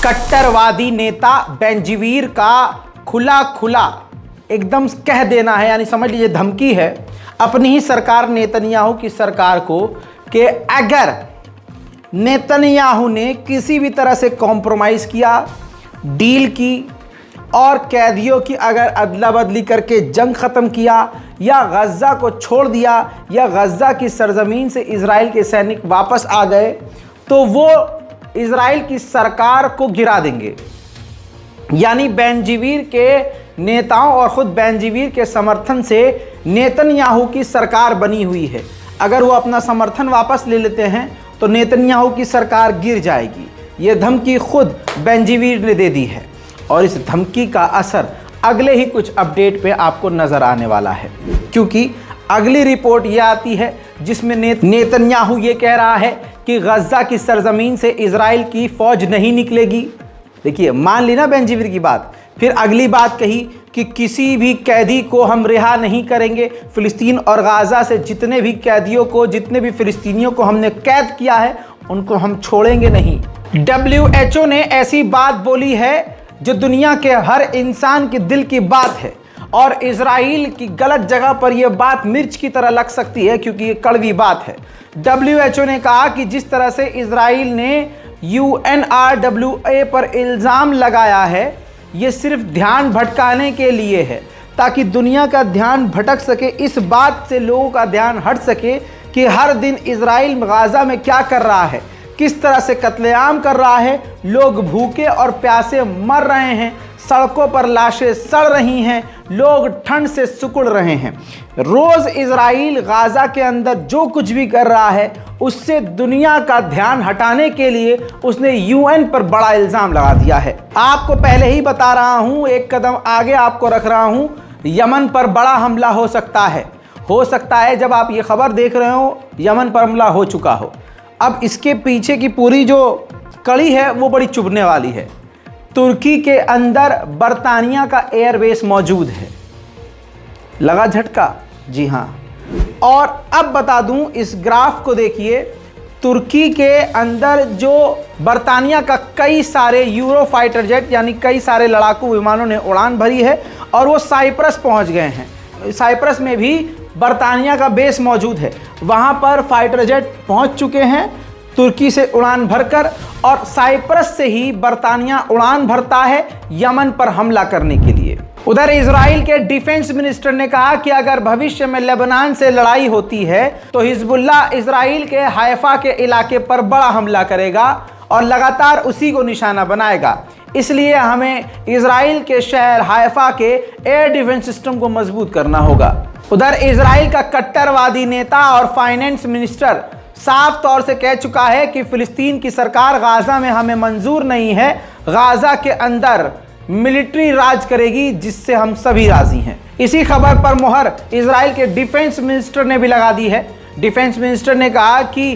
कट्टरवादी नेता बेंजीवीर का खुला खुला एकदम कह देना है, यानी समझ लीजिए धमकी है अपनी ही सरकार नेतन्याहू की सरकार को कि अगर नेतन्याहू ने किसी भी तरह से कॉम्प्रोमाइज़ किया, डील की और कैदियों की अगर अदला बदली करके जंग ख़त्म किया या गज़ा को छोड़ दिया या गज़ा की सरजमीन से इजराइल के सैनिक वापस आ गए तो वो इजराइल की सरकार को गिरा देंगे। यानी बेंजीवीर के नेताओं और ख़ुद बेंजीवीर के समर्थन से नेतन्याहू की सरकार बनी हुई है। अगर वो अपना समर्थन वापस ले लेते हैं तो नेतन्याहू की सरकार गिर जाएगी। ये धमकी खुद बेंजीवीर ने दे दी है और इस धमकी का असर अगले ही कुछ अपडेट पे आपको नज़र आने वाला है, क्योंकि अगली रिपोर्ट ये आती है जिसमें नेतन्याहू ये कह रहा है कि गज़ा की सरजमीन से इजराइल की फ़ौज नहीं निकलेगी। देखिए, मान ली ना बेंजीवीर की बात, फिर अगली बात कही कि किसी भी कैदी को हम रिहा नहीं करेंगे। फ़िलिस्तीन और गाज़ा से जितने भी कैदियों को, जितने भी फ़िलिस्तीनियों को हमने कैद किया है उनको हम छोड़ेंगे नहीं। WHO ने ऐसी बात बोली है जो दुनिया के हर इंसान के दिल की बात है और इजराइल की गलत जगह पर यह बात मिर्च की तरह लग सकती है, क्योंकि ये कड़वी बात है। WHO ने कहा कि जिस तरह से इजराइल ने UNRWA पर इल्ज़ाम लगाया है, ये सिर्फ ध्यान भटकाने के लिए है ताकि दुनिया का ध्यान भटक सके, इस बात से लोगों का ध्यान हट सके कि हर दिन इजराइल गाज़ा में क्या कर रहा है, किस तरह से कत्लेआम कर रहा है। लोग भूखे और प्यासे मर रहे हैं, सड़कों पर लाशें सड़ रही हैं, लोग ठंड से सिकुड़ रहे हैं। रोज़ इजराइल गाज़ा के अंदर जो कुछ भी कर रहा है उससे दुनिया का ध्यान हटाने के लिए उसने UN पर बड़ा इल्ज़ाम लगा दिया है। आपको पहले ही बता रहा हूँ, एक कदम आगे आपको रख रहा हूँ, यमन पर बड़ा हमला हो सकता है। जब आप ये खबर देख रहे हो यमन पर हमला हो चुका हो। अब इसके पीछे की पूरी जो कड़ी है वो बड़ी चुभने वाली है। तुर्की के अंदर बरतानिया का एयरबेस मौजूद है। लगा झटका? जी हाँ। और अब बता दूं, इस ग्राफ को देखिए, तुर्की के अंदर जो बरतानिया का कई सारे यूरो फाइटर जेट यानी कई सारे लड़ाकू विमानों ने उड़ान भरी है और वो साइप्रस पहुंच गए हैं। साइप्रस में भी बरतानिया का बेस मौजूद है, वहां पर फाइटर जेट पहुंच चुके हैं तुर्की से उड़ान भरकर, और साइप्रस से ही बरतानिया उड़ान भरता है यमन पर हमला करने के लिए। उधर इजराइल के डिफेंस मिनिस्टर ने कहा कि अगर भविष्य में लेबनान से लड़ाई होती है तो हिजबुल्लाह इजराइल के हाइफा के इलाके पर बड़ा हमला करेगा और लगातार उसी को निशाना बनाएगा। इसलिए हमें इजराइल के शहर हाइफा के एयर डिफेंस सिस्टम को मजबूत करना होगा। उधर इजराइल का कट्टरवादी नेता और फाइनेंस मिनिस्टर साफ तौर से कह चुका है कि फिलिस्तीन की सरकार गाज़ा में हमें मंजूर नहीं है, गाज़ा के अंदर मिलिट्री राज करेगी जिससे हम सभी राजी हैं। इसी खबर पर मुहर इजराइल के डिफेंस मिनिस्टर ने भी लगा दी है। डिफेंस मिनिस्टर ने कहा कि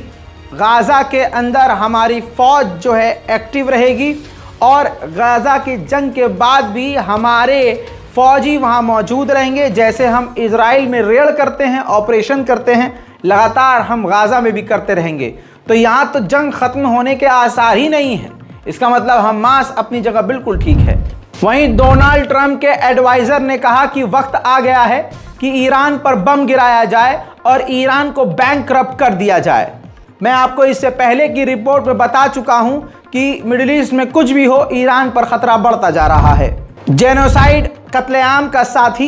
गाज़ा के अंदर हमारी फौज जो है एक्टिव रहेगी और गाज़ा की जंग के बाद भी हमारे फौजी वहां मौजूद रहेंगे। जैसे हम इजराइल में रेड करते हैं, ऑपरेशन करते हैं, लगातार हम गाज़ा में भी करते रहेंगे। तो यहाँ तो जंग ख़त्म होने के आसार ही नहीं है। इसका मतलब हमास अपनी जगह बिल्कुल ठीक है। वहीं डोनाल्ड ट्रंप के एडवाइज़र ने कहा कि वक्त आ गया है कि ईरान पर बम गिराया जाए और ईरान को बैंकरप्ट कर दिया जाए। मैं आपको इससे पहले की रिपोर्ट में बता चुका हूं कि मिडिल ईस्ट में कुछ भी हो, ईरान पर खतरा बढ़ता जा रहा है। जेनोसाइड कत्लेआम का साथी,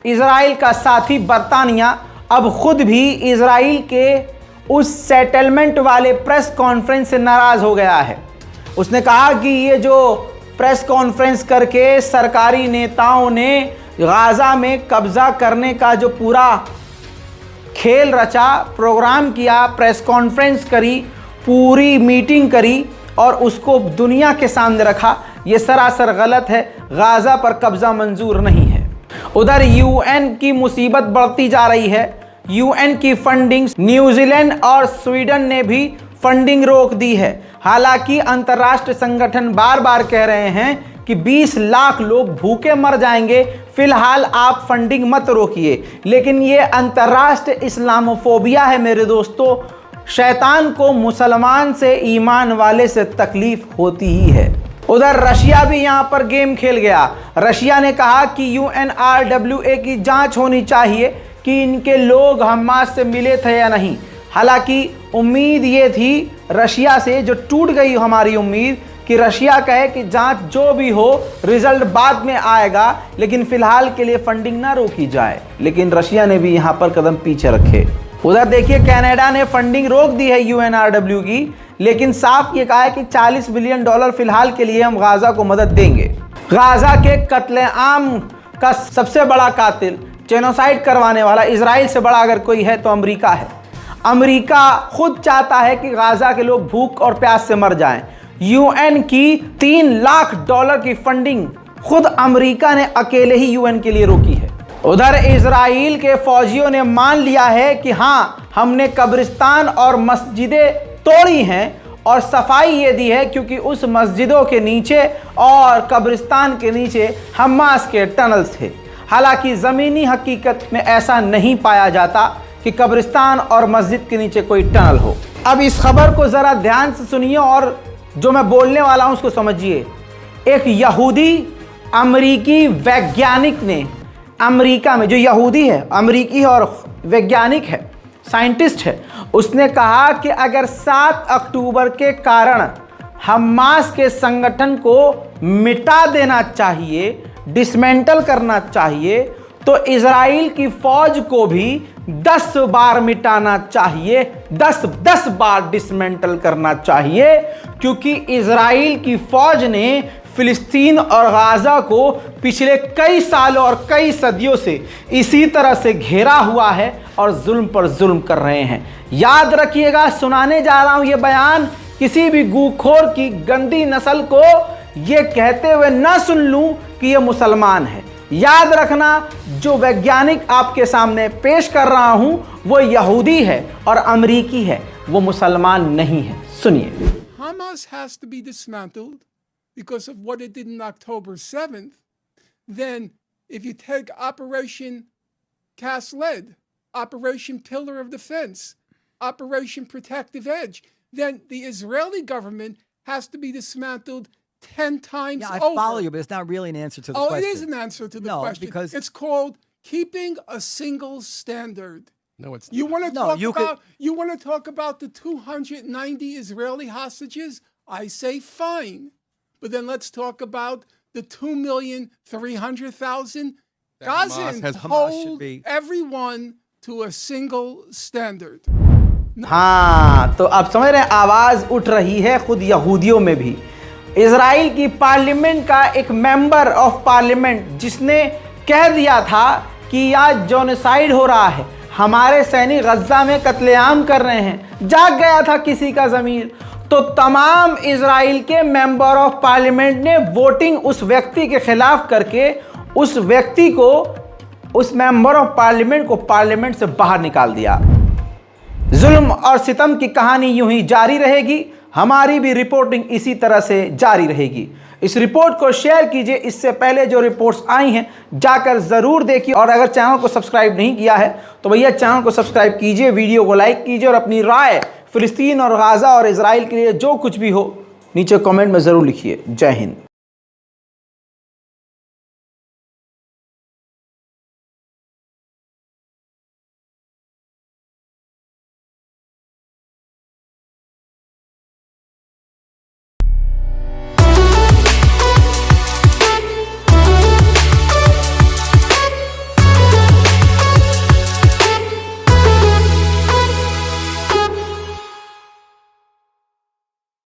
इजराइल का साथी बरतानिया अब खुद भी इजराइल के उस सेटलमेंट वाले प्रेस कॉन्फ्रेंस से नाराज़ हो गया है। उसने कहा कि ये जो प्रेस कॉन्फ्रेंस करके सरकारी नेताओं ने गाज़ा में कब्ज़ा करने का जो पूरा खेल रचा, प्रोग्राम किया, प्रेस कॉन्फ्रेंस करी, पूरी मीटिंग करी और उसको दुनिया के सामने रखा, ये सरासर गलत है। गाज़ा पर कब्ज़ा मंजूर नहीं है। उधर UN की मुसीबत बढ़ती जा रही है। UN की फंडिंग, न्यूजीलैंड और स्वीडन ने भी फंडिंग रोक दी है। हालांकि अंतर्राष्ट्रीय संगठन बार बार कह रहे हैं कि 20 लाख लोग भूखे मर जाएंगे, फिलहाल आप फंडिंग मत रोकिए। लेकिन ये अंतर्राष्ट्रीय इस्लामोफोबिया है मेरे दोस्तों। शैतान को मुसलमान से, ईमान वाले से तकलीफ होती ही है। उधर रशिया भी यहां पर गेम खेल गया। रशिया ने कहा कि UNRWA की जांच होनी चाहिए कि इनके लोग हमास से मिले थे या नहीं। हालांकि उम्मीद ये थी रशिया से, जो टूट गई हमारी उम्मीद, कि रशिया कहे कि जांच जो भी हो रिजल्ट बाद में आएगा, लेकिन फिलहाल के लिए फंडिंग ना रोकी जाए। लेकिन रशिया ने भी यहां पर कदम पीछे रखे। उधर देखिए कनाडा ने फंडिंग रोक दी है UNRW की, लेकिन साफ ये कहा है कि $40 बिलियन फिलहाल के लिए हम गाजा को मदद देंगे। गाजा के कत्लेआम का सबसे बड़ा कातिल, जेनोसाइड करवाने वाला इजराइल से बड़ा अगर कोई है तो अमेरिका है। अमेरिका खुद चाहता है कि गाजा के लोग भूख और प्यास से मर जाएं। UN की $3 लाख की फंडिंग खुद अमेरिका ने अकेले ही UN के लिए रोकी है। उधर इजराइल के फौजियों ने मान लिया है कि हाँ, हमने कब्रिस्तान और मस्जिदें तोड़ी हैं और सफाई ये दी है क्योंकि उस मस्जिदों के नीचे और कब्रिस्तान के नीचे हमास के टनल्स थे। हालांकि ज़मीनी हकीकत में ऐसा नहीं पाया जाता कि कब्रिस्तान और मस्जिद के नीचे कोई टनल हो। अब इस खबर को ज़रा ध्यान से सुनिए और जो मैं बोलने वाला हूं उसको समझिए। एक यहूदी अमेरिकी वैज्ञानिक ने, अमेरिका में जो यहूदी है, अमेरिकी है और वैज्ञानिक है, साइंटिस्ट है, उसने कहा कि अगर 7 अक्टूबर के कारण हमास के संगठन को मिटा देना चाहिए, डिसमेंटल करना चाहिए, तो इजराइल की फौज को भी 10 बार मिटाना चाहिए, 10 बार डिसमेंटल करना चाहिए, क्योंकि इजराइल की फौज ने फिलिस्तीन और गाजा को पिछले कई सालों और कई सदियों से इसी तरह से घेरा हुआ है और जुल्म पर जुल्म कर रहे हैं। याद रखिएगा, सुनाने जा रहा हूं ये बयान किसी भी गूखोर की गंदी नस्ल को ये कहते हुए ना सुन लूं कि ये मुसलमान है। याद रखना, जो वैज्ञानिक आपके सामने पेश कर रहा हूं वो यहूदी है और अमेरिकी है, वो मुसलमान नहीं है। सुनिए। Hamas has to be dismantled because of what it did on October 7th. Then if you take Operation Cast Lead, Operation Pillar of Defense, Operation Protective Edge, then the Israeli government has to be dismantled 10 times over. Yeah, I follow you, but it's not really an answer to the question. Oh, it is an answer to the question. Because it's called keeping a single standard. No, it's You want to talk you about you want to talk about the 290 Israeli hostages? I say fine. But then let's talk about the 2,300,000 Gazans. Hamas should Hold be everyone to a single standard. हाँ, तो आप समझ रहे हैं, आवाज उठ रही है खुद यहूदियों में भी। इजराइल की पार्लियामेंट का एक मेंबर ऑफ पार्लियामेंट जिसने कह दिया था कि आज जेनोसाइड हो रहा है, हमारे सैनिक गज्जा में कत्लेआम कर रहे हैं, जाग गया था किसी का ज़मीर, तो तमाम इजराइल के मेंबर ऑफ पार्लियामेंट ने वोटिंग उस व्यक्ति के खिलाफ करके उस व्यक्ति को, उस मेंबर ऑफ पार्लियामेंट को पार्लियामेंट से बाहर निकाल दिया। जुल्म और सितम की कहानी यूं ही जारी रहेगी, हमारी भी रिपोर्टिंग इसी तरह से जारी रहेगी। इस रिपोर्ट को शेयर कीजिए, इससे पहले जो रिपोर्ट्स आई हैं जाकर ज़रूर देखिए, और अगर चैनल को सब्सक्राइब नहीं किया है तो भैया चैनल को सब्सक्राइब कीजिए, वीडियो को लाइक कीजिए और अपनी राय फिलिस्तीन और गाज़ा और इजराइल के लिए जो कुछ भी हो नीचे कमेंट में ज़रूर लिखिए। जय हिंद।